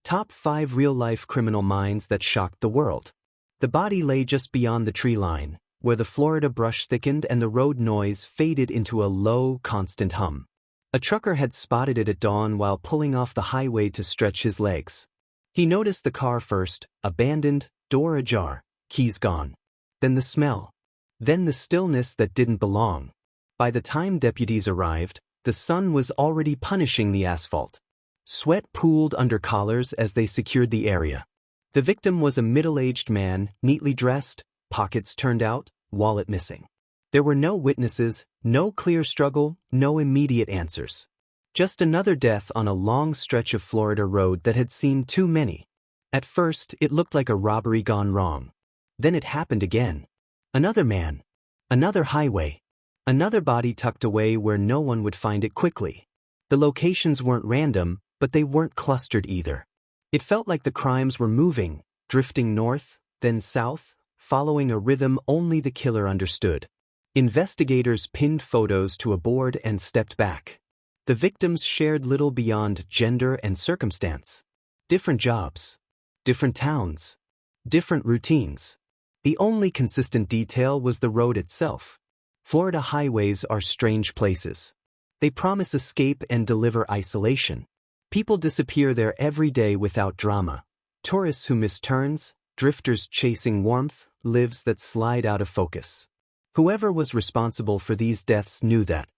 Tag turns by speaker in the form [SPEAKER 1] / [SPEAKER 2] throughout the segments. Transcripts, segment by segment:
[SPEAKER 1] Top 5 real-life criminal minds that shocked the world. The body lay just beyond the tree line, where the Florida brush thickened and the road noise faded into a low, constant hum. A trucker had spotted it at dawn while pulling off the highway to stretch his legs. He noticed the car first, abandoned, door ajar, keys gone. Then the smell. Then the stillness that didn't belong. By the time deputies arrived, the sun was already punishing the asphalt. Sweat pooled under collars as they secured the area. The victim was a middle-aged man, neatly dressed, pockets turned out, wallet missing. There were no witnesses, no clear struggle, no immediate answers. Just another death on a long stretch of Florida road that had seen too many. At first, it looked like a robbery gone wrong. Then it happened again. Another man. Another highway. Another body tucked away where no one would find it quickly. The locations weren't random, but they weren't clustered either. It felt like the crimes were moving, drifting north, then south, following a rhythm only the killer understood. Investigators pinned photos to a board and stepped back. The victims shared little beyond gender and circumstance. Different jobs. Different towns. Different routines. The only consistent detail was the road itself. Florida highways are strange places. They promise escape and deliver isolation. People disappear there every day without drama. Tourists who miss turns, drifters chasing warmth, lives that slide out of focus. Whoever was responsible for these deaths knew that.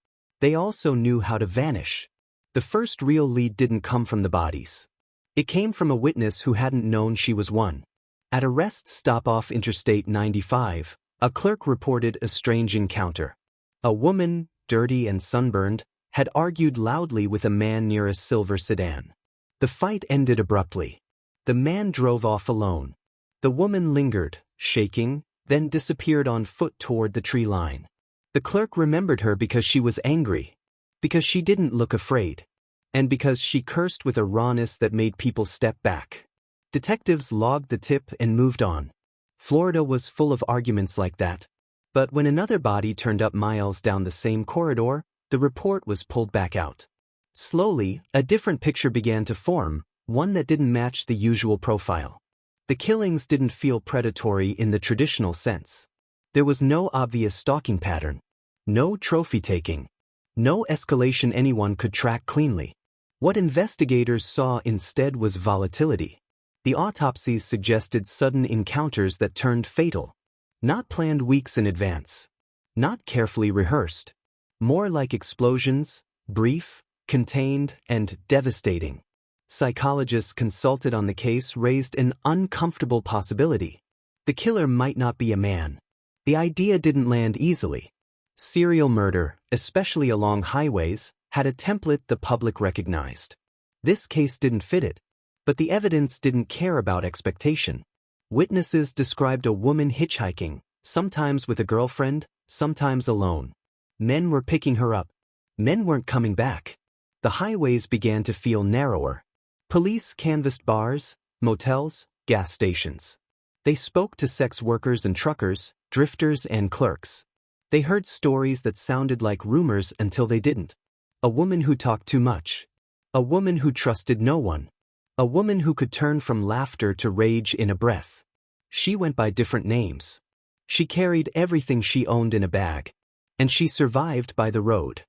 [SPEAKER 1] They also knew how to vanish. The first real lead didn't come from the bodies. It came from a witness who hadn't known she was one. At a rest stop off Interstate 95, a clerk reported a strange encounter. A woman, dirty and sunburned, had argued loudly with a man near a silver sedan. The fight ended abruptly. The man drove off alone. The woman lingered, shaking, then disappeared on foot toward the tree line. The clerk remembered her because she was angry, because she didn't look afraid, and because she cursed with a rawness that made people step back. Detectives logged the tip and moved on. Florida was full of arguments like that. But when another body turned up miles down the same corridor, the report was pulled back out. Slowly, a different picture began to form, one that didn't match the usual profile. The killings didn't feel predatory in the traditional sense. There was no obvious stalking pattern. No trophy taking. No escalation anyone could track cleanly. What investigators saw instead was volatility. The autopsies suggested sudden encounters that turned fatal. Not planned weeks in advance. Not carefully rehearsed. More like explosions, brief, contained, and devastating. Psychologists consulted on the case raised an uncomfortable possibility. The killer might not be a man. The idea didn't land easily. Serial murder, especially along highways, had a template the public recognized. This case didn't fit it. But the evidence didn't care about expectation. Witnesses described a woman hitchhiking, sometimes with a girlfriend, sometimes alone. Men were picking her up. Men weren't coming back. The highways began to feel narrower. Police canvassed bars, motels, gas stations. They spoke to sex workers and truckers, drifters and clerks. They heard stories that sounded like rumors until they didn't. A woman who talked too much. A woman who trusted no one. A woman who could turn from laughter to rage in a breath. She went by different names. She carried everything she owned in a bag. And she survived by the road.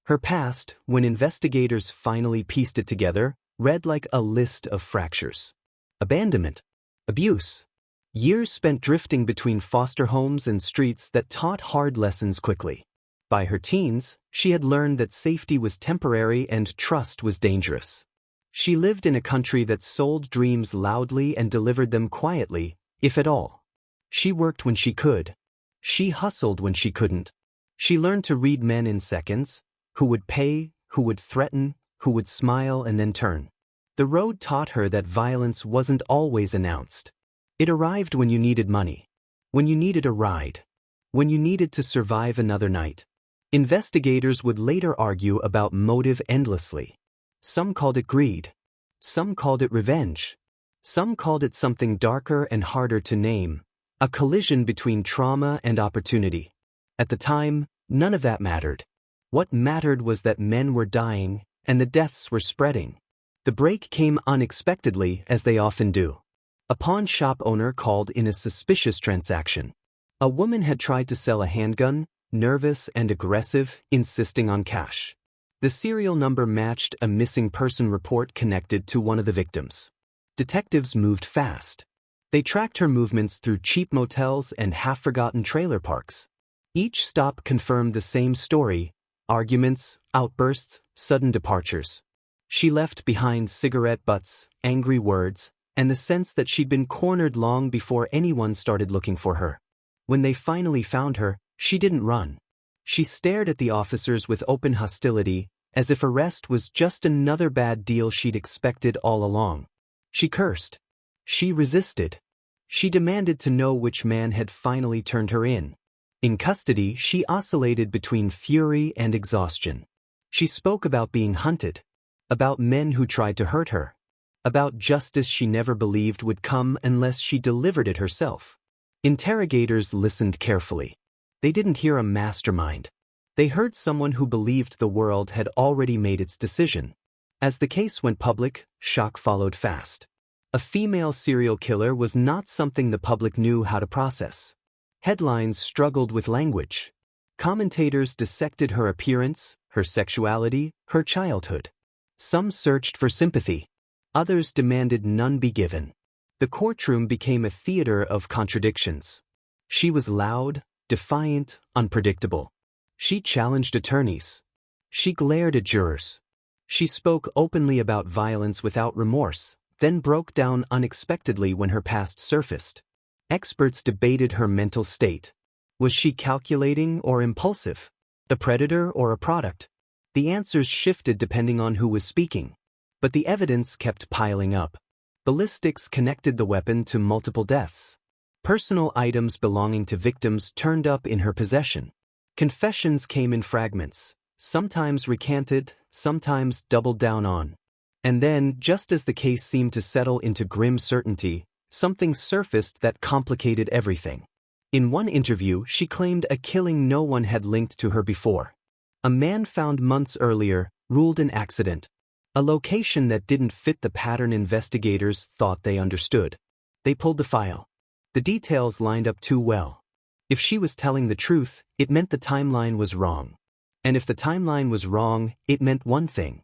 [SPEAKER 1] Her past, when investigators finally pieced it together, read like a list of fractures. Abandonment. Abuse. Years spent drifting between foster homes and streets that taught hard lessons quickly. By her teens, she had learned that safety was temporary and trust was dangerous. She lived in a country that sold dreams loudly and delivered them quietly, if at all. She worked when she could. She hustled when she couldn't. She learned to read men in seconds, who would pay, who would threaten, who would smile and then turn. The road taught her that violence wasn't always announced. It arrived when you needed money. When you needed a ride. When you needed to survive another night. Investigators would later argue about motive endlessly. Some called it greed. Some called it revenge. Some called it something darker and harder to name, a collision between trauma and opportunity. At the time, none of that mattered. What mattered was that men were dying, and the deaths were spreading. The break came unexpectedly, as they often do. A pawn shop owner called in a suspicious transaction. A woman had tried to sell a handgun, nervous and aggressive, insisting on cash. The serial number matched a missing person report connected to one of the victims. Detectives moved fast. They tracked her movements through cheap motels and half-forgotten trailer parks. Each stop confirmed the same story: arguments, outbursts, sudden departures. She left behind cigarette butts, angry words, and the sense that she'd been cornered long before anyone started looking for her. When they finally found her, she didn't run. She stared at the officers with open hostility, as if arrest was just another bad deal she'd expected all along. She cursed. She resisted. She demanded to know which man had finally turned her in. In custody, she oscillated between fury and exhaustion. She spoke about being hunted, about men who tried to hurt her, about justice she never believed would come unless she delivered it herself. Interrogators listened carefully. They didn't hear a mastermind. They heard someone who believed the world had already made its decision. As the case went public, shock followed fast. A female serial killer was not something the public knew how to process. Headlines struggled with language. Commentators dissected her appearance, her sexuality, her childhood. Some searched for sympathy. Others demanded none be given. The courtroom became a theater of contradictions. She was loud, defiant, unpredictable. She challenged attorneys. She glared at jurors. She spoke openly about violence without remorse, then broke down unexpectedly when her past surfaced. Experts debated her mental state. Was she calculating or impulsive? A predator or a product? The answers shifted depending on who was speaking. But the evidence kept piling up. Ballistics connected the weapon to multiple deaths. Personal items belonging to victims turned up in her possession. Confessions came in fragments, sometimes recanted, sometimes doubled down on. And then, just as the case seemed to settle into grim certainty, something surfaced that complicated everything. In one interview, she claimed a killing no one had linked to her before. A man found months earlier, ruled an accident. A location that didn't fit the pattern investigators thought they understood. They pulled the file. The details lined up too well. If she was telling the truth, it meant the timeline was wrong. And if the timeline was wrong, it meant one thing.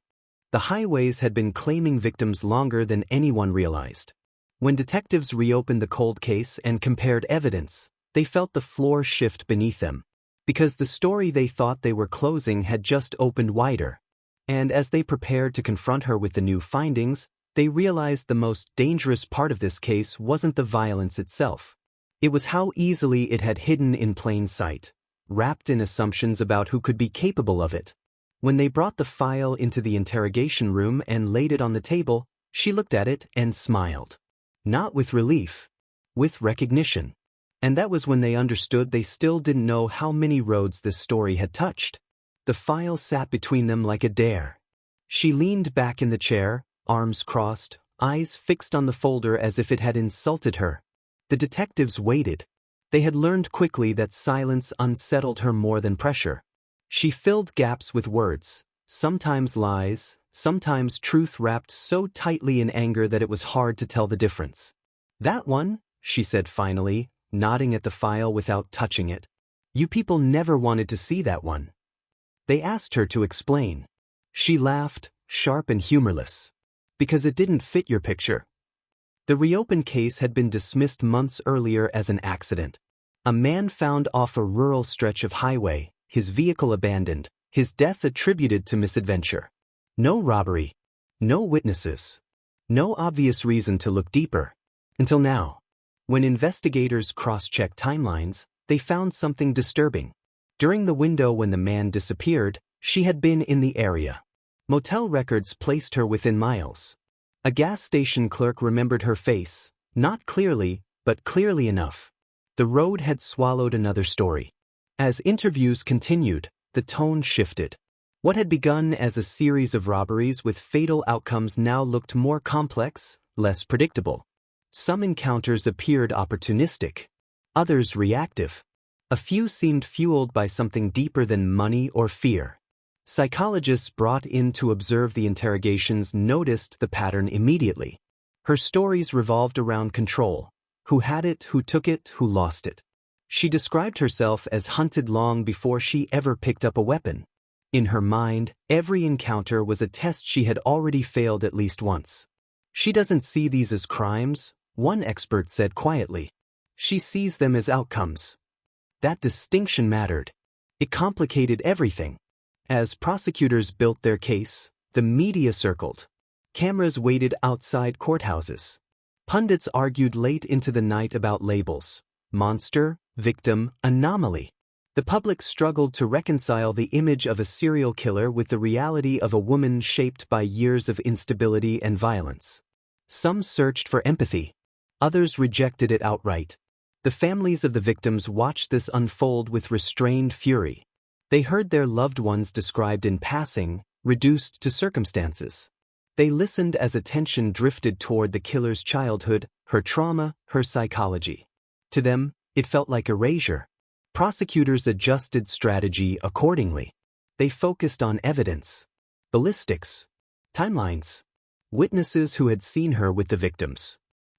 [SPEAKER 1] The highways had been claiming victims longer than anyone realized. When detectives reopened the cold case and compared evidence, they felt the floor shift beneath them. Because the story they thought they were closing had just opened wider. And as they prepared to confront her with the new findings, they realized the most dangerous part of this case wasn't the violence itself. It was how easily it had hidden in plain sight, wrapped in assumptions about who could be capable of it. When they brought the file into the interrogation room and laid it on the table, she looked at it and smiled. Not with relief, with recognition. And that was when they understood they still didn't know how many roads this story had touched. The file sat between them like a dare. She leaned back in the chair, arms crossed, eyes fixed on the folder as if it had insulted her. The detectives waited. They had learned quickly that silence unsettled her more than pressure. She filled gaps with words, sometimes lies, sometimes truth wrapped so tightly in anger that it was hard to tell the difference. "That one," she said finally, nodding at the file without touching it. "You people never wanted to see that one." They asked her to explain. She laughed, sharp and humorless. "Because it didn't fit your picture." The reopened case had been dismissed months earlier as an accident. A man found off a rural stretch of highway, his vehicle abandoned, his death attributed to misadventure. No robbery. No witnesses. No obvious reason to look deeper. Until now. When investigators cross-checked timelines, they found something disturbing. During the window when the man disappeared, she had been in the area. Motel records placed her within miles. A gas station clerk remembered her face, not clearly, but clearly enough. The road had swallowed another story. As interviews continued, the tone shifted. What had begun as a series of robberies with fatal outcomes now looked more complex, less predictable. Some encounters appeared opportunistic, others reactive. A few seemed fueled by something deeper than money or fear. Psychologists brought in to observe the interrogations noticed the pattern immediately. Her stories revolved around control: who had it, who took it, who lost it. She described herself as hunted long before she ever picked up a weapon. In her mind, every encounter was a test she had already failed at least once. She doesn't see these as crimes, one expert said quietly. She sees them as outcomes. That distinction mattered. It complicated everything. As prosecutors built their case, the media circled. Cameras waited outside courthouses. Pundits argued late into the night about labels: monster, victim, anomaly. The public struggled to reconcile the image of a serial killer with the reality of a woman shaped by years of instability and violence. Some searched for empathy. Others rejected it outright. The families of the victims watched this unfold with restrained fury. They heard their loved ones described in passing, reduced to circumstances. They listened as attention drifted toward the killer's childhood, her trauma, her psychology. To them, it felt like erasure. Prosecutors adjusted strategy accordingly. They focused on evidence, ballistics, timelines, witnesses who had seen her with the victims,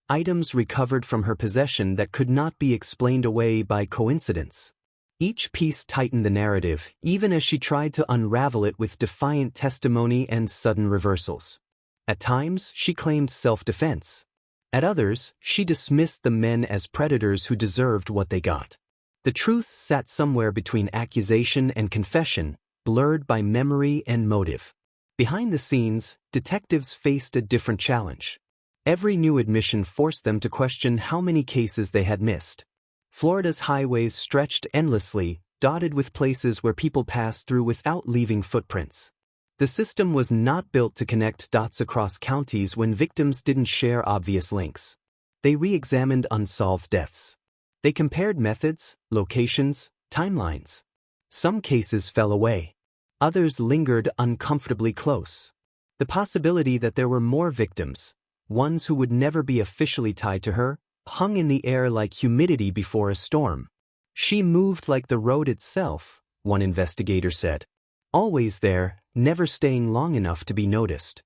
[SPEAKER 1] items recovered from her possession that could not be explained away by coincidence. Each piece tightened the narrative, even as she tried to unravel it with defiant testimony and sudden reversals. At times, she claimed self-defense. At others, she dismissed the men as predators who deserved what they got. The truth sat somewhere between accusation and confession, blurred by memory and motive. Behind the scenes, detectives faced a different challenge. Every new admission forced them to question how many cases they had missed. Florida's highways stretched endlessly, dotted with places where people passed through without leaving footprints. The system was not built to connect dots across counties when victims didn't share obvious links. They re-examined unsolved deaths. They compared methods, locations, timelines. Some cases fell away. Others lingered uncomfortably close. The possibility that there were more victims, ones who would never be officially tied to her, hung in the air like humidity before a storm. She moved like the road itself, one investigator said. Always there, never staying long enough to be noticed.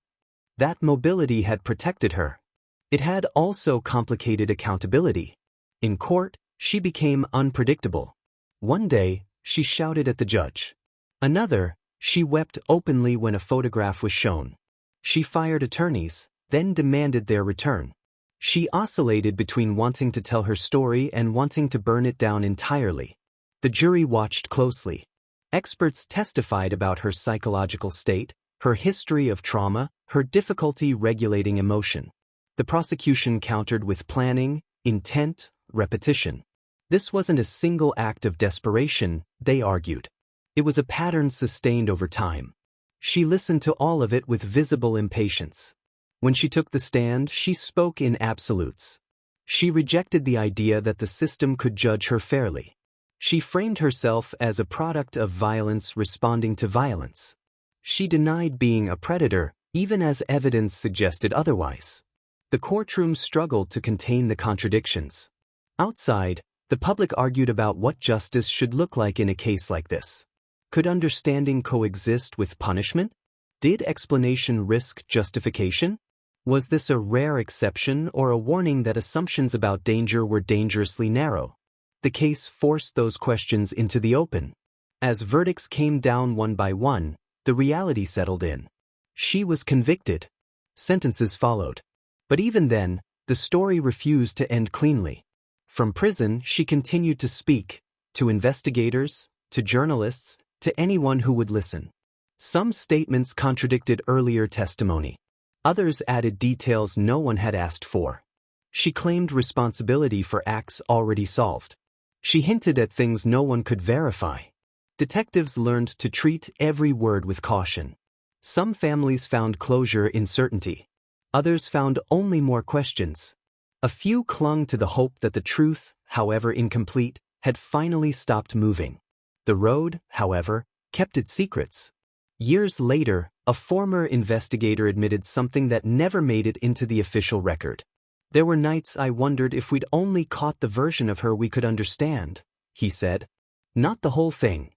[SPEAKER 1] That mobility had protected her. It had also complicated accountability. In court, she became unpredictable. One day, she shouted at the judge. Another, she wept openly when a photograph was shown. She fired attorneys, then demanded their return. She oscillated between wanting to tell her story and wanting to burn it down entirely. The jury watched closely. Experts testified about her psychological state, her history of trauma, her difficulty regulating emotion. The prosecution countered with planning, intent, repetition. This wasn't a single act of desperation, they argued. It was a pattern sustained over time. She listened to all of it with visible impatience. When she took the stand, she spoke in absolutes. She rejected the idea that the system could judge her fairly. She framed herself as a product of violence responding to violence. She denied being a predator, even as evidence suggested otherwise. The courtroom struggled to contain the contradictions. Outside, the public argued about what justice should look like in a case like this. Could understanding coexist with punishment? Did explanation risk justification? Was this a rare exception or a warning that assumptions about danger were dangerously narrow? The case forced those questions into the open. As verdicts came down one by one, the reality settled in. She was convicted. Sentences followed. But even then, the story refused to end cleanly. From prison, she continued to speak, to investigators, to journalists, to anyone who would listen. Some statements contradicted earlier testimony. Others added details no one had asked for. She claimed responsibility for acts already solved. She hinted at things no one could verify. Detectives learned to treat every word with caution. Some families found closure in certainty. Others found only more questions. A few clung to the hope that the truth, however incomplete, had finally stopped moving. The road, however, kept its secrets. Years later, a former investigator admitted something that never made it into the official record. "There were nights I wondered if we'd only caught the version of her we could understand," he said. "Not the whole thing."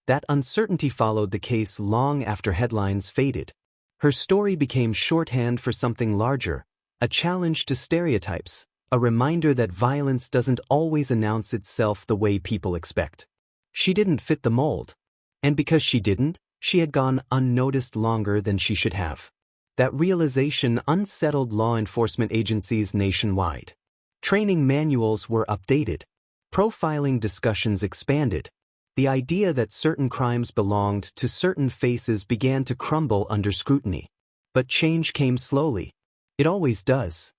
[SPEAKER 1] That uncertainty followed the case long after headlines faded. Her story became shorthand for something larger, a challenge to stereotypes, a reminder that violence doesn't always announce itself the way people expect. She didn't fit the mold. And because she didn't, she had gone unnoticed longer than she should have. That realization unsettled law enforcement agencies nationwide. Training manuals were updated. Profiling discussions expanded. The idea that certain crimes belonged to certain faces began to crumble under scrutiny. But change came slowly. It always does.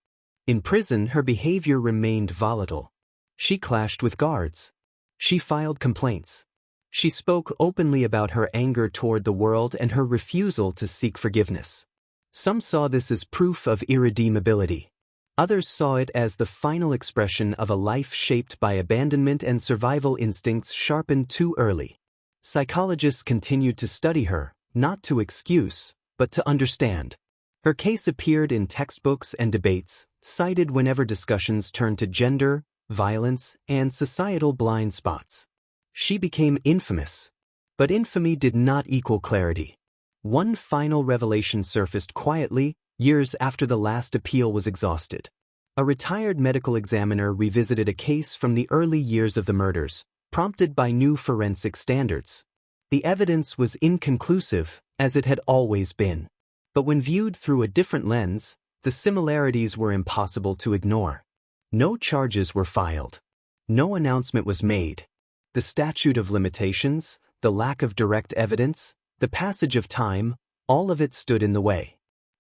[SPEAKER 1] In prison, her behavior remained volatile. She clashed with guards. She filed complaints. She spoke openly about her anger toward the world and her refusal to seek forgiveness. Some saw this as proof of irredeemability. Others saw it as the final expression of a life shaped by abandonment and survival instincts sharpened too early. Psychologists continued to study her, not to excuse, but to understand. Her case appeared in textbooks and debates, cited whenever discussions turned to gender, violence, and societal blind spots. She became infamous. But infamy did not equal clarity. One final revelation surfaced quietly, years after the last appeal was exhausted. A retired medical examiner revisited a case from the early years of the murders, prompted by new forensic standards. The evidence was inconclusive, as it had always been. But when viewed through a different lens, the similarities were impossible to ignore. No charges were filed. No announcement was made. The statute of limitations, the lack of direct evidence, the passage of time, all of it stood in the way.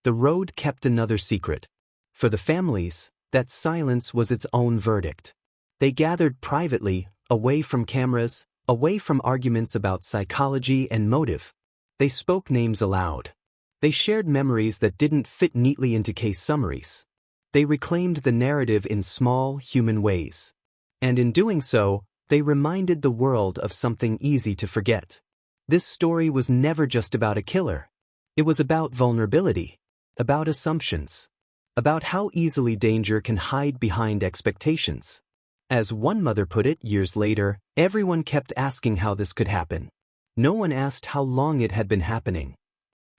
[SPEAKER 1] The road kept another secret. For the families, that silence was its own verdict. They gathered privately, away from cameras, away from arguments about psychology and motive. They spoke names aloud. They shared memories that didn't fit neatly into case summaries. They reclaimed the narrative in small, human ways. And in doing so, they reminded the world of something easy to forget. This story was never just about a killer. It was about vulnerability, about assumptions, about how easily danger can hide behind expectations. As one mother put it years later, everyone kept asking how this could happen. No one asked how long it had been happening.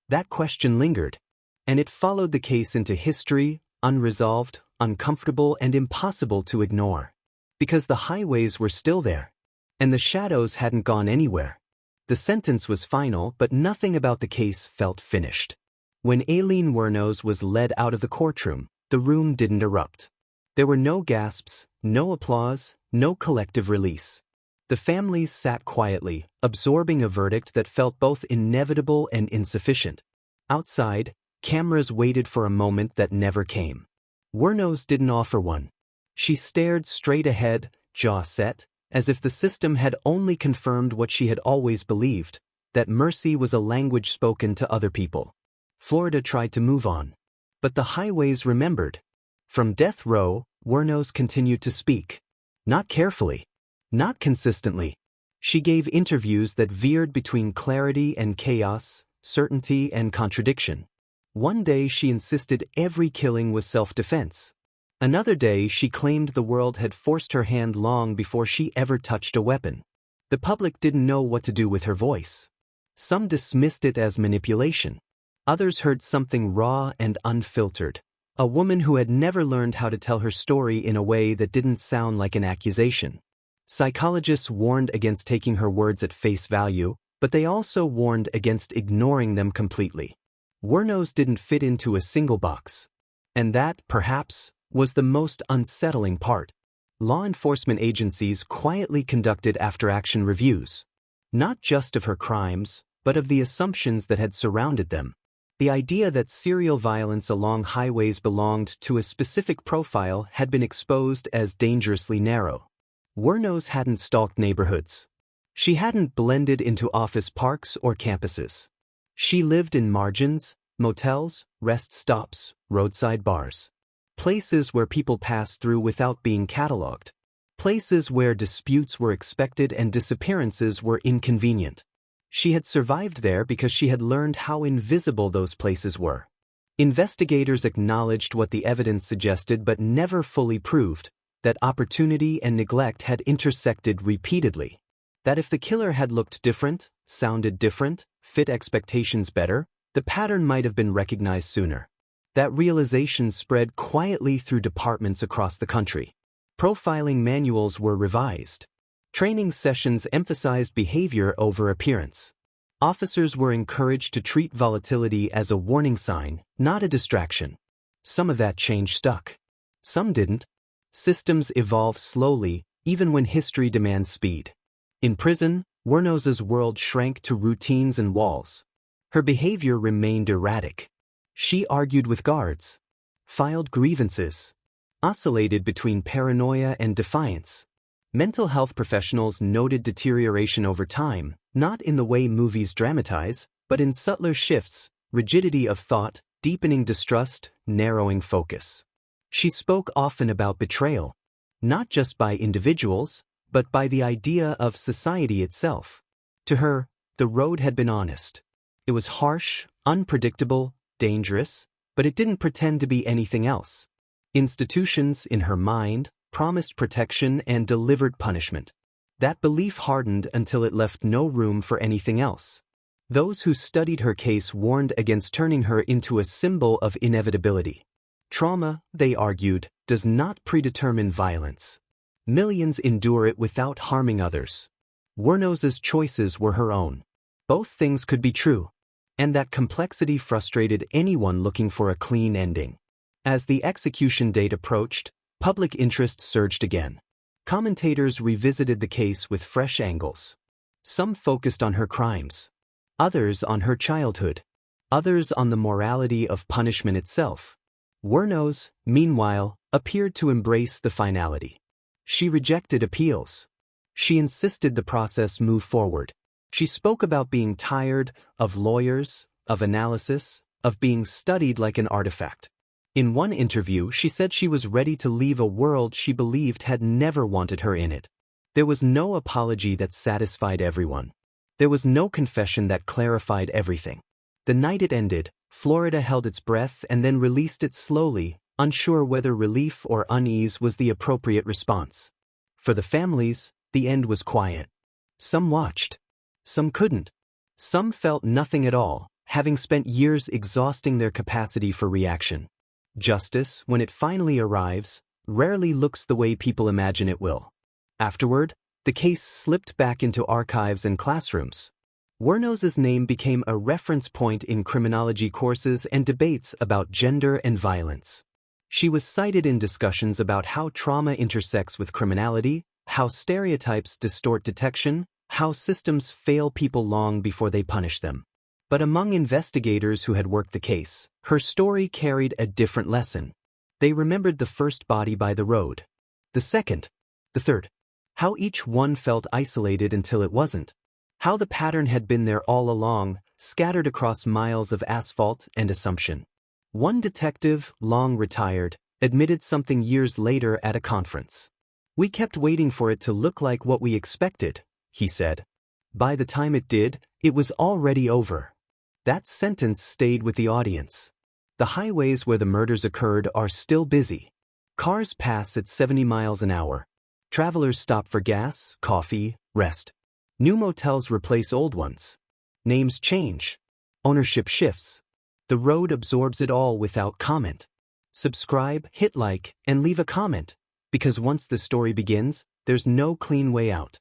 [SPEAKER 1] That question lingered, and it followed the case into history, unresolved, uncomfortable, and impossible to ignore. Because the highways were still there, and the shadows hadn't gone anywhere. The sentence was final, but nothing about the case felt finished. When Aileen Wuornos was led out of the courtroom, the room didn't erupt. There were no gasps, no applause, no collective release. The families sat quietly, absorbing a verdict that felt both inevitable and insufficient. Outside, cameras waited for a moment that never came. Wuornos didn't offer one. She stared straight ahead, jaw set, as if the system had only confirmed what she had always believed, that mercy was a language spoken to other people. Florida tried to move on. But the highways remembered. From death row, Wuornos continued to speak. Not carefully. Not consistently. She gave interviews that veered between clarity and chaos, certainty and contradiction. One day she insisted every killing was self-defense. Another day she claimed the world had forced her hand long before she ever touched a weapon. The public didn't know what to do with her voice. Some dismissed it as manipulation. Others heard something raw and unfiltered. A woman who had never learned how to tell her story in a way that didn't sound like an accusation. Psychologists warned against taking her words at face value, but they also warned against ignoring them completely. Wuornos didn't fit into a single box. And that, perhaps, was the most unsettling part. Law enforcement agencies quietly conducted after-action reviews. Not just of her crimes, but of the assumptions that had surrounded them. The idea that serial violence along highways belonged to a specific profile had been exposed as dangerously narrow. Wuornos hadn't stalked neighborhoods. She hadn't blended into office parks or campuses. She lived in margins, motels, rest stops, roadside bars. Places where people passed through without being cataloged. Places where disputes were expected and disappearances were inconvenient. She had survived there because she had learned how invisible those places were. Investigators acknowledged what the evidence suggested but never fully proved, that opportunity and neglect had intersected repeatedly. That if the killer had looked different, sounded different, fit expectations better, the pattern might have been recognized sooner. That realization spread quietly through departments across the country. Profiling manuals were revised. Training sessions emphasized behavior over appearance. Officers were encouraged to treat volatility as a warning sign, not a distraction. Some of that change stuck. Some didn't. Systems evolve slowly, even when history demands speed. In prison, Wuornos's world shrank to routines and walls. Her behavior remained erratic. She argued with guards, filed grievances, oscillated between paranoia and defiance. Mental health professionals noted deterioration over time, not in the way movies dramatize, but in subtler shifts, rigidity of thought, deepening distrust, narrowing focus. She spoke often about betrayal, not just by individuals, but by the idea of society itself. To her, the road had been honest. It was harsh, unpredictable, dangerous, but it didn't pretend to be anything else. Institutions, in her mind, promised protection and delivered punishment. That belief hardened until it left no room for anything else. Those who studied her case warned against turning her into a symbol of inevitability. Trauma, they argued, does not predetermine violence. Millions endure it without harming others. Wuornos's choices were her own. Both things could be true, and that complexity frustrated anyone looking for a clean ending. As the execution date approached, public interest surged again. Commentators revisited the case with fresh angles. Some focused on her crimes, others on her childhood, others on the morality of punishment itself. Wuornos, meanwhile, appeared to embrace the finality. She rejected appeals. She insisted the process move forward. She spoke about being tired of lawyers, of analysis, of being studied like an artifact. In one interview, she said she was ready to leave a world she believed had never wanted her in it. There was no apology that satisfied everyone. There was no confession that clarified everything. The night it ended, Florida held its breath and then released it slowly, unsure whether relief or unease was the appropriate response. For the families, the end was quiet. Some watched. Some couldn't. Some felt nothing at all, having spent years exhausting their capacity for reaction. Justice, when it finally arrives, rarely looks the way people imagine it will. Afterward, the case slipped back into archives and classrooms. Wuornos's name became a reference point in criminology courses and debates about gender and violence. She was cited in discussions about how trauma intersects with criminality, how stereotypes distort detection, how systems fail people long before they punish them. But among investigators who had worked the case, her story carried a different lesson. They remembered the first body by the road, the second, the third. How each one felt isolated until it wasn't. How the pattern had been there all along, scattered across miles of asphalt and assumption. One detective, long retired, admitted something years later at a conference. "We kept waiting for it to look like what we expected," he said. "By the time it did, it was already over." That sentence stayed with the audience. The highways where the murders occurred are still busy. Cars pass at 70 miles an hour. Travelers stop for gas, coffee, rest. New motels replace old ones. Names change. Ownership shifts. The road absorbs it all without comment. Subscribe, hit like, and leave a comment, because once the story begins, there's no clean way out.